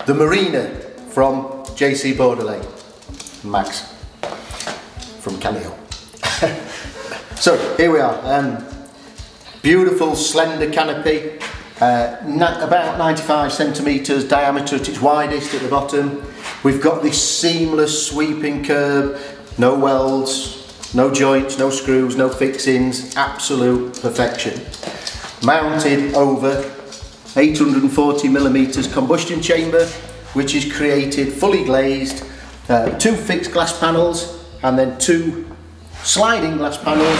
the MARINA from J C Bordelet. Max from Calio. So here we are. Beautiful slender canopy, about 95 centimetres diameter at its widest at the bottom. We've got this seamless sweeping curb, no welds, no joints, no screws, no fixings, absolute perfection. Mounted over 840mm combustion chamber, which is created fully glazed, 2 fixed glass panels and then 2 sliding glass panels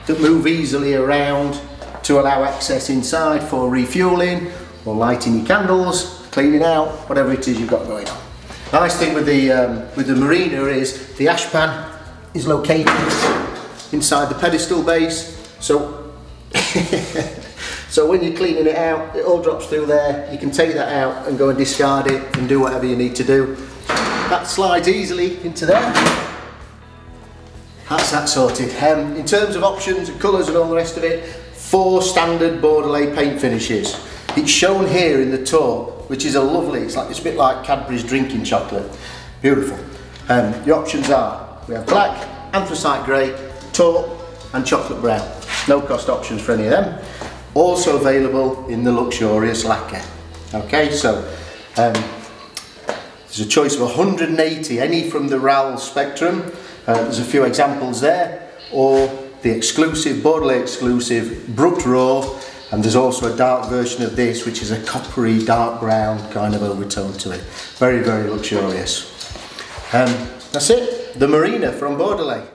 that move easily around to allow access inside for refueling or lighting your candles, cleaning out, whatever it is you've got going on. Nice thing with the MARINA is the ash pan is located inside the pedestal base, so so when you're cleaning it out, it all drops through there. You can take that out and go and discard it and do whatever you need to do. That slides easily into there. That's that sorted. In terms of options and colours and all the rest of it, 4 standard Bordelet paint finishes. It's shown here in the taupe, which is a lovely, it's a bit like Cadbury's drinking chocolate. Beautiful. Your options are, we have black, anthracite grey, taupe and chocolate brown. No cost options for any of them. Also available in the luxurious lacquer. Okay, so there's a choice of 180, any from the RAL spectrum. There's a few examples there, or the exclusive, Bordelet exclusive Brut Raw, and there's also a dark version of this which is a coppery dark brown kind of overtone to it. Very, very luxurious. That's it, the MARINA from Bordelet.